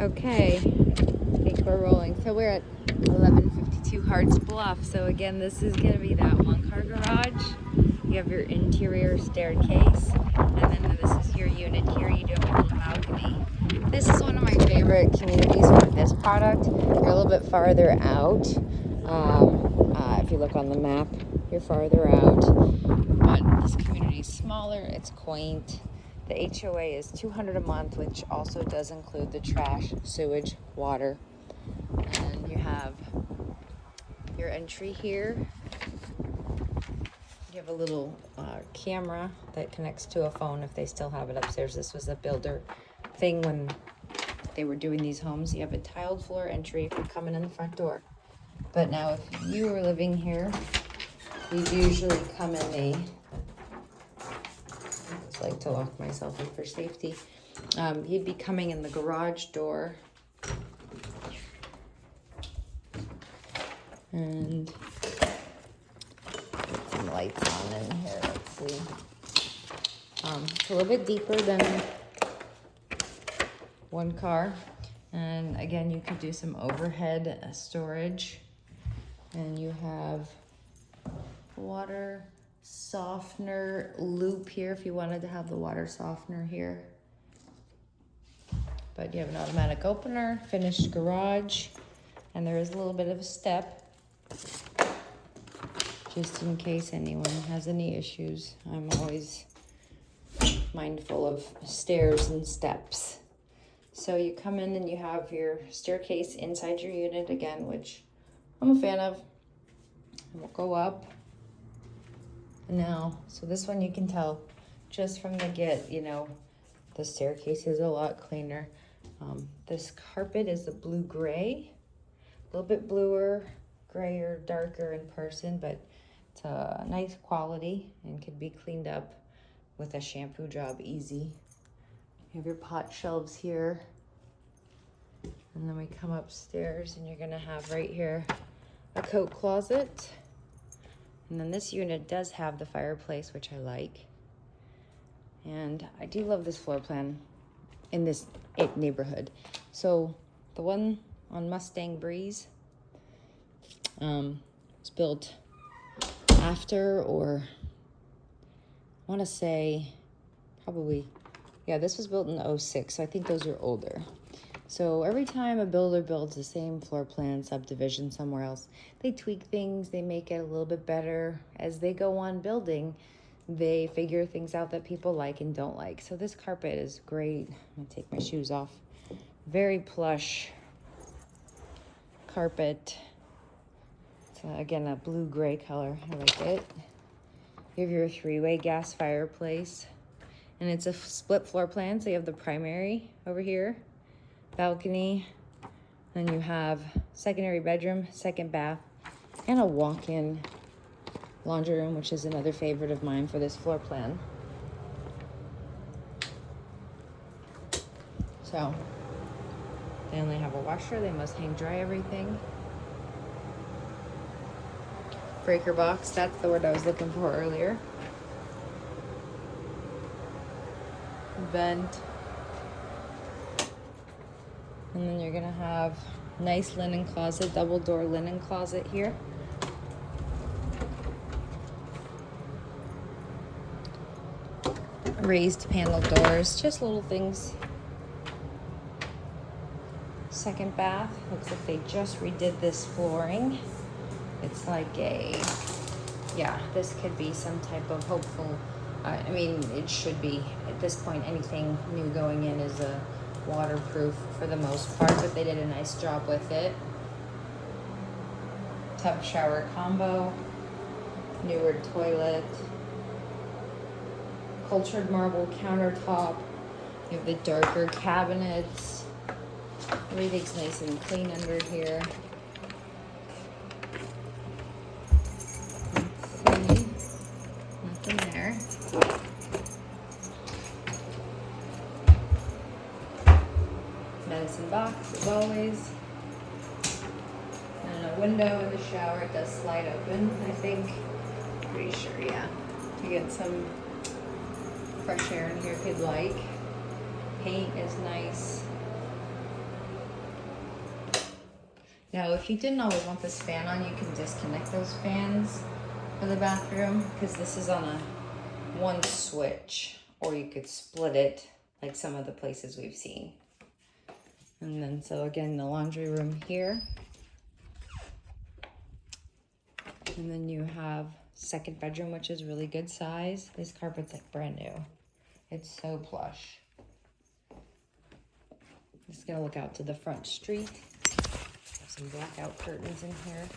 Okay, I think we're rolling. So we're at 1152 Harts Bluff. So again, this is going to be that one-car garage. You have your interior staircase, and then this is your unit here. You do have a little balcony. This is one of my favorite communities for this product. You're a little bit farther out. If you look on the map, you're farther out. But this community is smaller. It's quaint. The HOA is $200 a month, which also does include the trash, sewage, water. And you have your entry here. You have a little camera that connects to a phone if they still have it upstairs. This was a builder thing when they were doing these homes. You have a tiled floor entry if you're coming in the front door. But now if you were living here, we'd usually come in the, I just like to lock myself in for safety. You'd be coming in the garage door. And put some lights on in here, let's see. It's a little bit deeper than one car. And again, you could do some overhead storage. And you have water softener loop here if you wanted to have the water softener here. But you have an automatic opener, finished garage, and there is a little bit of a step just in case anyone has any issues. I'm always mindful of stairs and steps. So you come in and you have your staircase inside your unit again, which I'm a fan of. And we'll go up. Now, so this one you can tell just from the get, you know, the staircase is a lot cleaner. This carpet is a blue-gray, a little bit bluer, grayer, darker in person, but it's a nice quality and could be cleaned up with a shampoo job easy. You have your pot shelves here. And then we come upstairs and you're gonna have right here a coat closet. And then this unit does have the fireplace, which I like. And I do love this floor plan in this neighborhood. So the one on Mustang Breeze was built after, or I want to say probably, yeah, this was built in 06, so I think those are older. So every time a builder builds the same floor plan subdivision somewhere else, they tweak things, they make it a little bit better. As they go on building, they figure things out that people like and don't like. So this carpet is great. I'm gonna take my shoes off. Very plush carpet. It's again a blue-gray color, I like it. You have your three-way gas fireplace. And it's a split floor plan, so you have the primary over here, balcony, then you have secondary bedroom, second bath, and a walk-in laundry room, which is another favorite of mine for this floor plan. So they only have a washer, they must hang dry everything. Breaker box, that's the word I was looking for earlier. Vent. And then you're gonna have nice linen closet, double door linen closet here. Raised panel doors, just little things. Second bath, looks like they just redid this flooring. It's like a, yeah, this could be some type of hopeful, I mean, it should be. At this point, anything new going in is a waterproof for the most part, but they did a nice job with it. Tub shower combo, newer toilet, cultured marble countertop. You have the darker cabinets. Everything's nice and clean under here. Let's see. Nothing there. Medicine box, as always. And a window in the shower. It does slide open, I think. Pretty sure, yeah. You get some fresh air in here if you'd like. Paint is nice. Now, if you didn't always want this fan on, you can disconnect those fans for the bathroom, because this is on a one switch, or you could split it like some of the places we've seen. And then, so again, the laundry room here. And then you have second bedroom, which is really good size. This carpet's like brand new. It's so plush. Just gonna look out to the front street. Have some blackout curtains in here.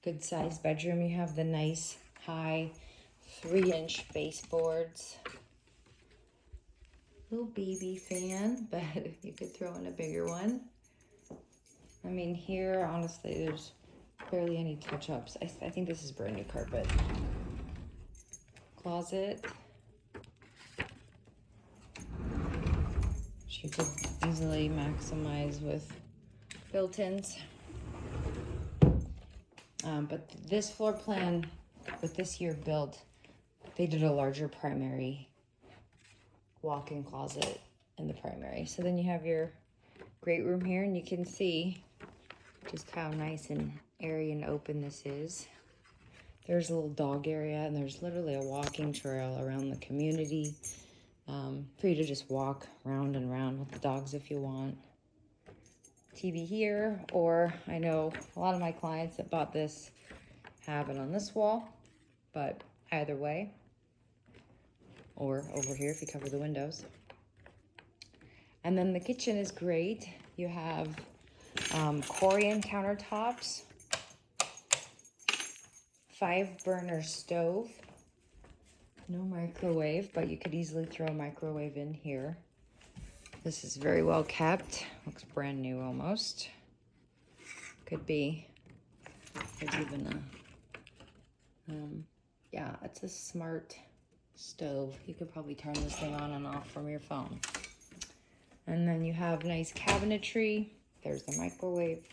Good sized bedroom. You have the nice high 3-inch baseboards. Little baby fan, but you could throw in a bigger one. I mean, here, honestly, there's barely any touch-ups. I think this is brand new carpet. Closet. Which you could easily maximize with built-ins. But this floor plan, with this year built, they did a larger primary walk-in closet in the primary. So then you have your great room here, and you can see just how nice and airy and open this is. There's a little dog area, and there's literally a walking trail around the community for you to just walk round and round with the dogs if you want. TV here, or I know a lot of my clients that bought this have it on this wall, but either way, or over here if you cover the windows. And then the kitchen is great. You have Corian countertops, 5-burner stove, no microwave, but you could easily throw a microwave in here. This is very well kept. Looks brand new almost. Could be. There's even a, yeah, it's a smart stove. You could probably turn this thing on and off from your phone. And then you have nice cabinetry. There's the microwave.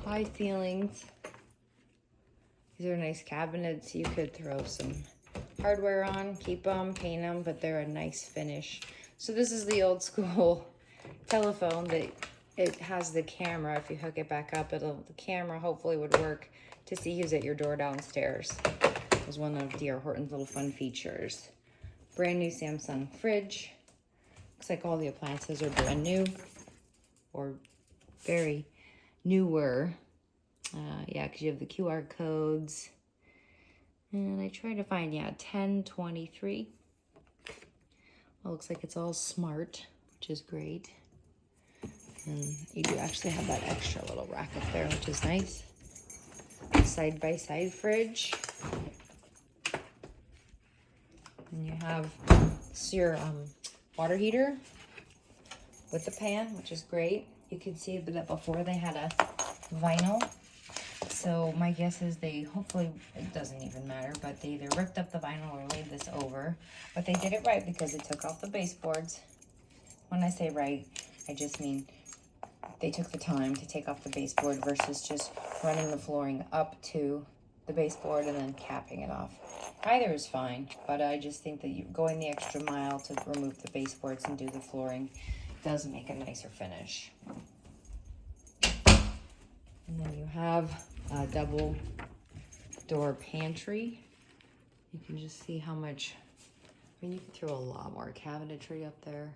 High ceilings. These are nice cabinets. You could throw some hardware on, keep them, paint them, but they're a nice finish. So this is the old school telephone that it has the camera. If you hook it back up, the camera hopefully would work to see who's at your door downstairs. It was one of D.R. Horton's little fun features. Brand new Samsung fridge. Looks like all the appliances are brand new or very newer. Yeah, because you have the QR codes. And I tried to find, yeah, 1023. Well, looks like it's all smart, which is great. And you do actually have that extra little rack up there, which is nice. Side-by-side fridge. And you have your water heater with the pan, which is great. You can see that before they had a vinyl. So my guess is they, hopefully, it doesn't even matter, but they either ripped up the vinyl or laid this over. But they did it right because they took off the baseboards. When I say right, I just mean they took the time to take off the baseboard versus just running the flooring up to the baseboard and then capping it off. Either is fine, but I just think that you going the extra mile to remove the baseboards and do the flooring does make a nicer finish. And then you have a double door pantry. You can just see how much, I mean, you can throw a lot more cabinetry up there.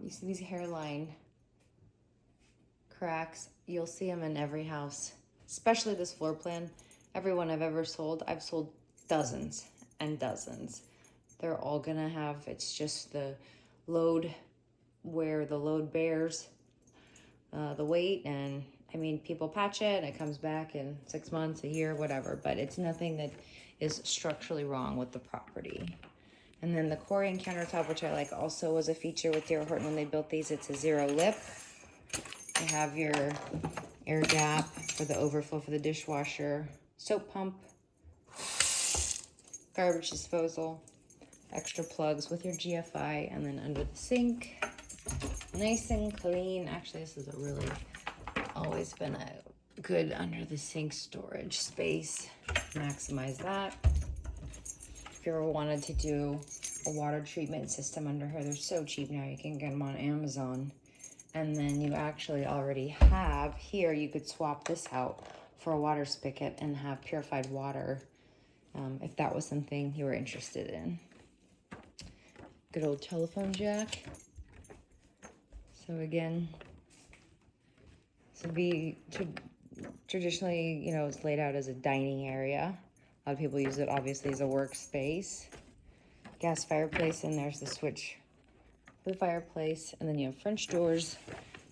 You see these hairline cracks. You'll see them in every house, especially this floor plan. Every one I've ever sold, I've sold dozens and dozens. They're all gonna have, it's just the load, where the load bears the weight, and I mean, people patch it and it comes back in 6 months, a year, whatever, but it's nothing that is structurally wrong with the property. And then the Corian countertop, which I like, also was a feature with D.R. Horton when they built these. It's a 0 lip. You have your air gap for the overflow for the dishwasher, soap pump, garbage disposal, extra plugs with your GFI, and then under the sink, nice and clean. Actually, this is a really, always been a good under the sink storage space. Maximize that. if you ever wanted to do a water treatment system under here, they're so cheap now. You can get them on Amazon. And then you actually already have here, you could swap this out for a water spigot and have purified water if that was something you were interested in. Good old telephone jack. So again, traditionally, you know, it's laid out as a dining area. A lot of people use it obviously as a workspace. Gas fireplace, and there's the switch for the fireplace. And then you have French doors,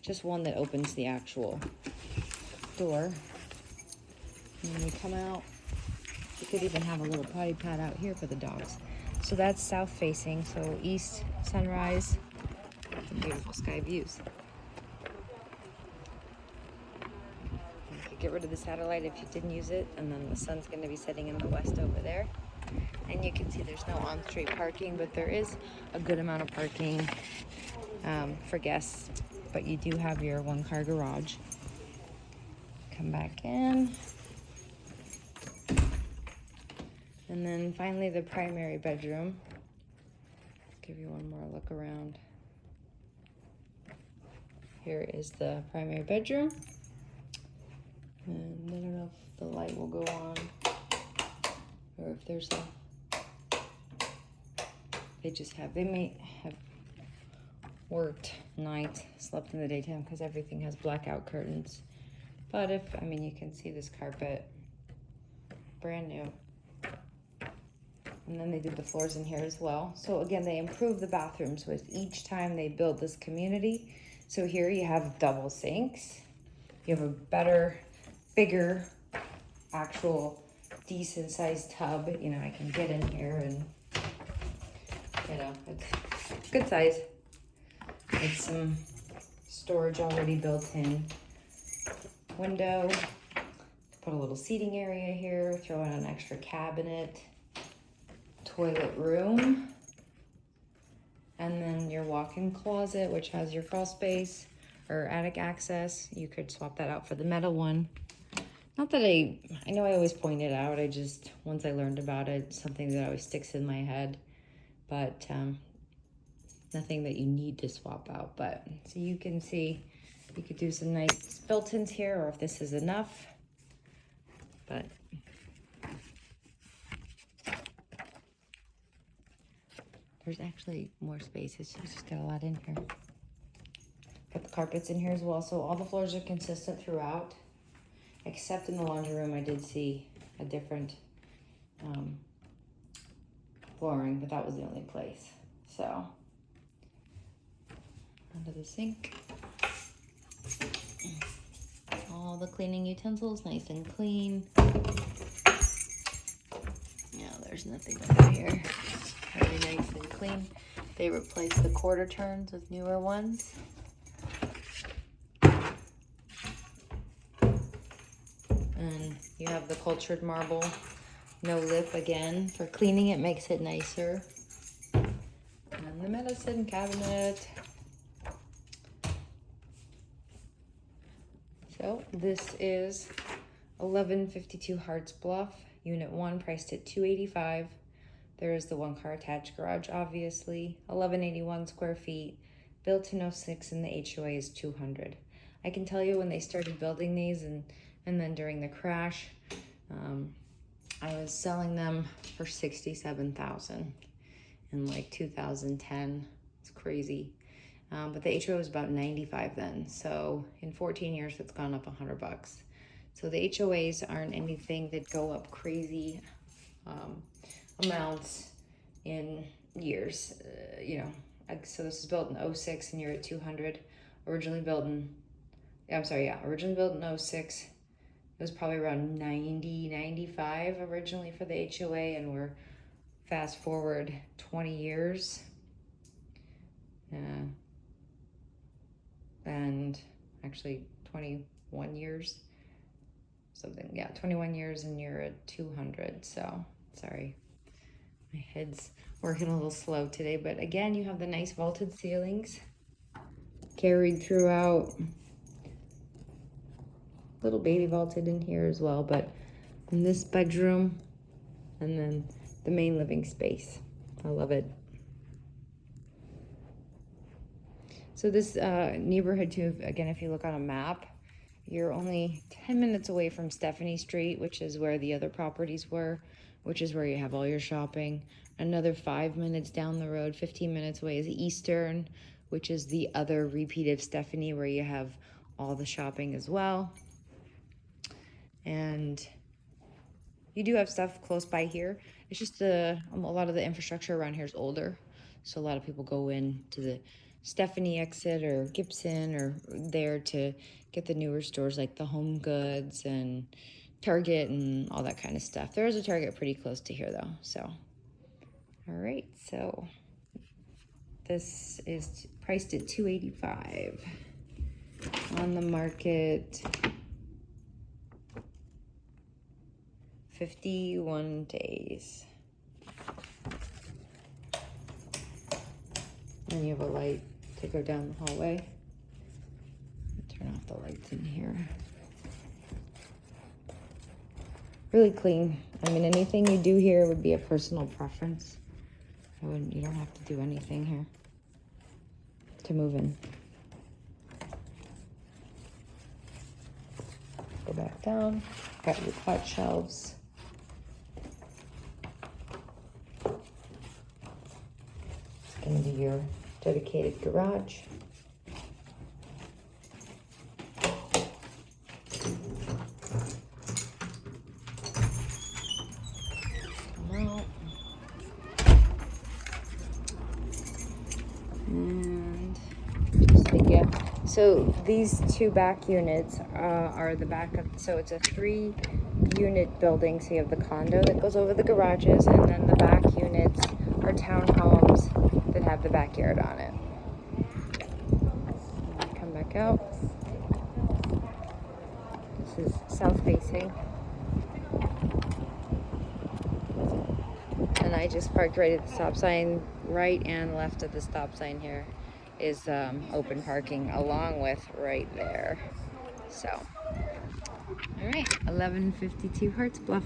just one that opens the actual door. And when you come out, you could even have a little potty pad out here for the dogs. So that's south facing, so east, sunrise, some beautiful sky views. You could get rid of the satellite if you didn't use it, and then the sun's going to be setting in the west over there. And you can see there's no on-street parking, but there is a good amount of parking for guests. But you do have your one-car garage. Come back in. And then finally the primary bedroom. Give you one more look around. Here is the primary bedroom. And I don't know if the light will go on or if there's a, they may have worked nights, slept in the daytime because everything has blackout curtains. But you can see this carpet, brand new. And then they did the floors in here as well. So again, they improved the bathrooms with each time they built this community. So here you have double sinks. You have a better, bigger, actual decent sized tub. You know, I can get in here and, you know, it's good size. It's some storage already built in. Window, put a little seating area here, throw in an extra cabinet. Toilet room, and then your walk-in closet, which has your crawl space or attic access. You could swap that out for the metal one. Not that I know I always point it out, I just, once I learned about it, something that always sticks in my head, but nothing that you need to swap out. But so you can see, you could do some nice built-ins here, or if this is enough, but there's actually more space. It's just got a lot in here. Got the carpets in here as well. So all the floors are consistent throughout, except in the laundry room. I did see a different flooring, but that was the only place. So under the sink. All the cleaning utensils, nice and clean. Yeah, there's nothing under here. Very nice and clean. They replaced the quarter turns with newer ones. And you have the cultured marble, no lip again. For cleaning, it makes it nicer. And the medicine cabinet. So this is 1152 Harts Bluff, Unit 1, priced at $285. There is the one-car attached garage, obviously. 1181 square feet, built in 06, and the HOA is 200. I can tell you when they started building these, and then during the crash, I was selling them for $67,000 in like 2010. It's crazy. But the HOA was about 95 then. So in 14 years, it's gone up $100. So the HOAs aren't anything that go up crazy amounts in years, you know. So this was built in 06 and you're at 200. Originally built in 06. It was probably around 90, 95 originally for the HOA, and we're fast forward 20 years. And actually 21 years, something, yeah, 21 years, and you're at 200. So sorry, my head's working a little slow today, but again, you have the nice vaulted ceilings carried throughout. Little baby vaulted in here as well, but in this bedroom, and then the main living space. I love it. So this neighborhood too, again, if you look on a map, you're only 10 minutes away from Stephanie Street, which is where the other properties were, which is where you have all your shopping. Another 5 minutes down the road, 15 minutes away, is Eastern, which is the other repeat of Stephanie, where you have all the shopping as well. And you do have stuff close by here. It's just a lot of the infrastructure around here is older. So a lot of people go in to the Stephanie exit or Gibson or there to get the newer stores like the Home Goods and Target and all that kind of stuff. There is a Target pretty close to here though, so. All right, so this is priced at $285. On the market, 51 days. And you have a light to go down the hallway. Turn off the lights in here. Really clean. I mean, anything you do here would be a personal preference. You don't have to do anything here to move in. Go back down. Got your pot shelves. It's going to be your dedicated garage. Come out. And just to get, so these two back units are the back of, so it's a 3-unit building. So you have the condo that goes over the garages, and then the back units are townhomes that have the backyard on it. Come back out. This is south facing. And I just parked right at the stop sign. Right and left of the stop sign here is open parking, along with right there. So, all right, 1152 Harts Bluff.